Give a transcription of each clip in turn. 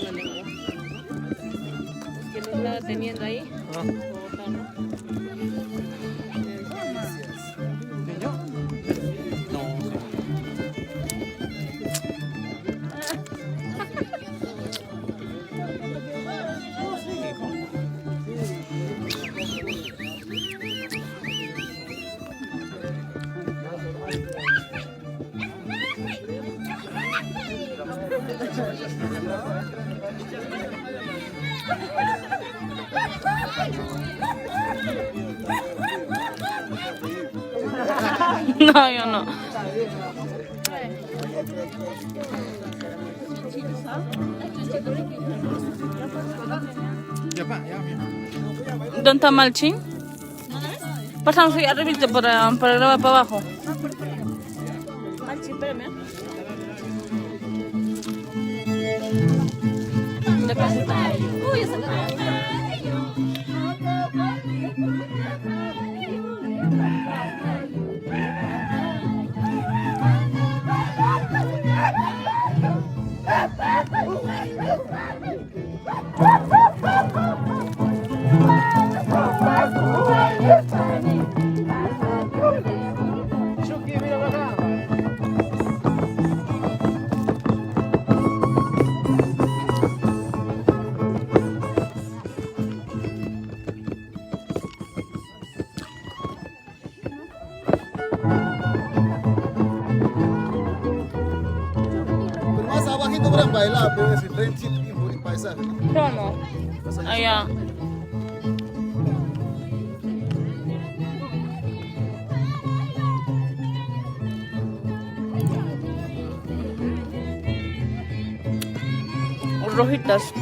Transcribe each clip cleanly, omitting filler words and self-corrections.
La lengua. Es que lo estaba teniendo ahí. Bogotano. ¿Niño? No, No, yo no. ya va, ya. ¿Dónde está Malchin? Pasamos ahí arriba para grabar para abajo. Malchi, espérame. De casita. Uy, esa cara. Chucky, mira para acá. Pero más abajito pueden bailar, pero ese trencito y un paisaje. ¿Cómo? Allá. Rojitas.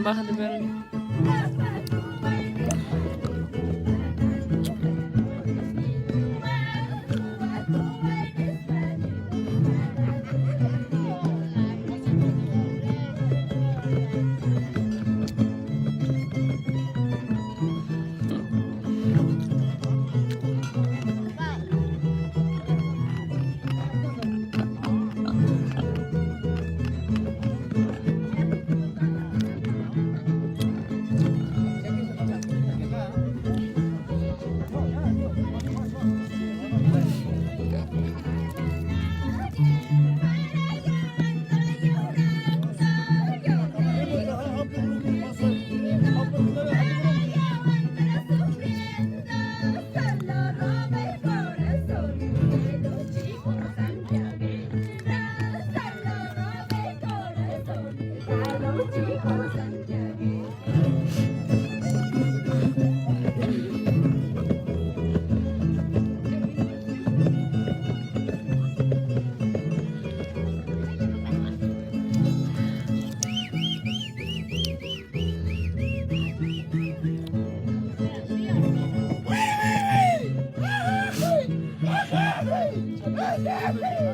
Baja de verlo.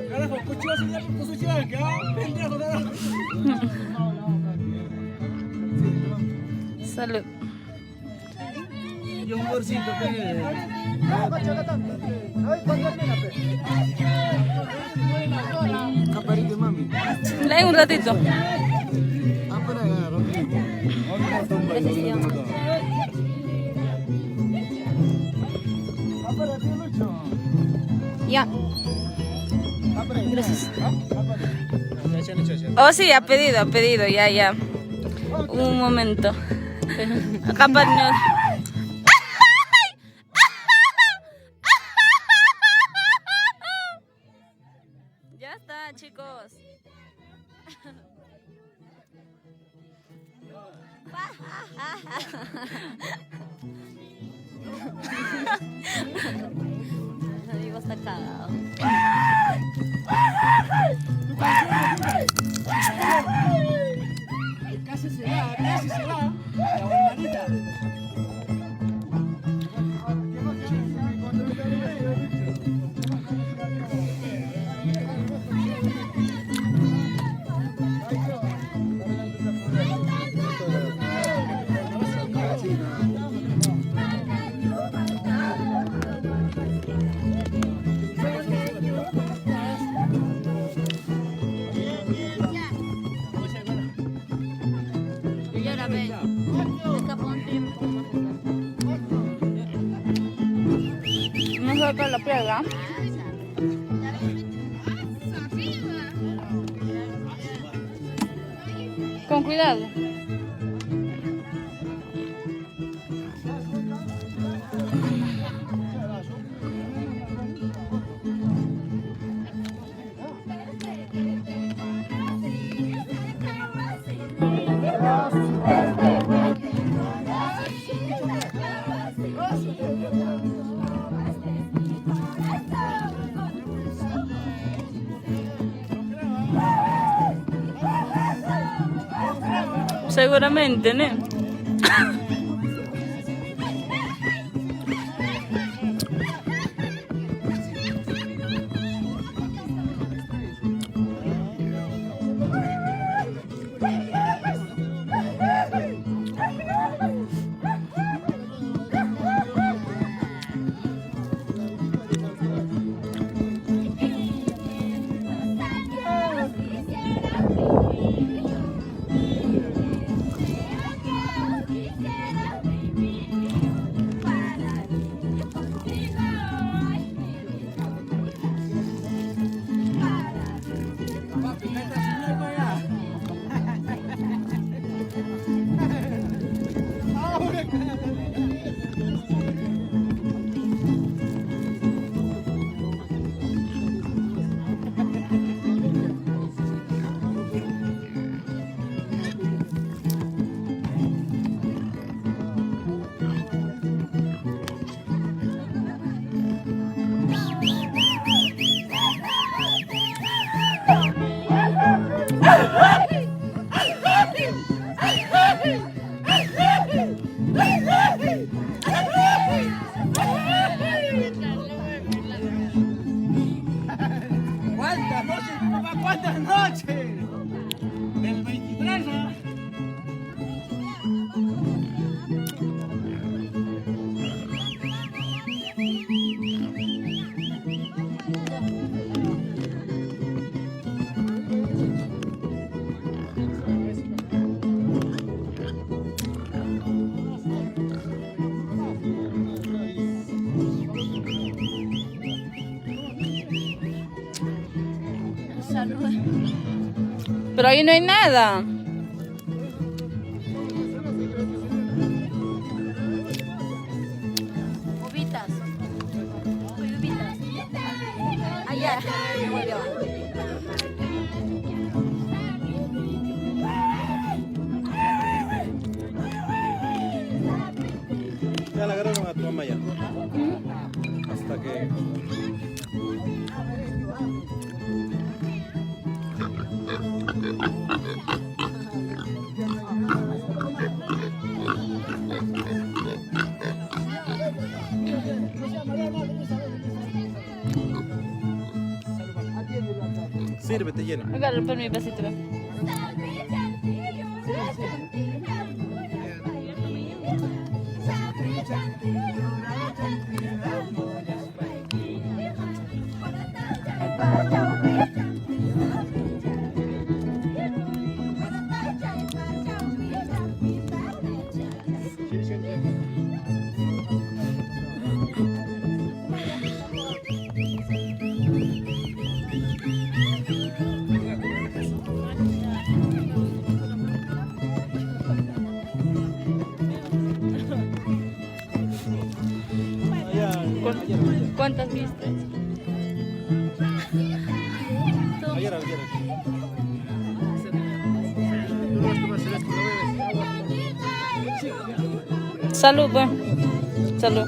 Carajo, escuchó señal por su chiva, que pendejo, carajo. Salud. Yo un bolsito, pe. Caparito, mami. Lee un ratito. Ah, para allá, Ya. Gracias. Oh, sí, ha pedido, ya. Un momento. Acá para... Ya está, chicos. vos. Ahí va a estar cagado. Casi se va, la hermanita. Y ahora ven. Escapó un tiempo. No se toca la piedra. Con cuidado. Seguramente, ¿no? ¿Cuántas noches, mi papá? ¿Cuántas noches? Del 23, ¿no? Pero ahí no hay nada. Uvitas. Uvitas. Allá. Muy bien. Ya la agarraron a tu mamá ya. Hasta que... Sírvete lleno. Agarra por mi vasito. ¿Cuántas viste? Ayer. Salud, pues. Salud.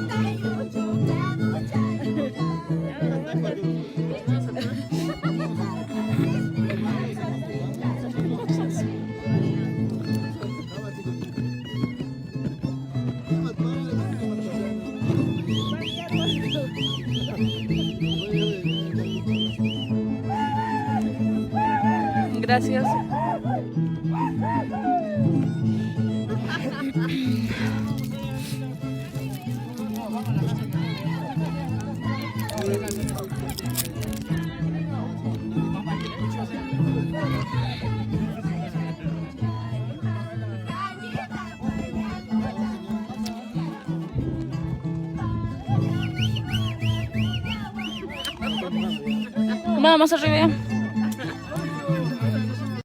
Gracias. Vamos arriba.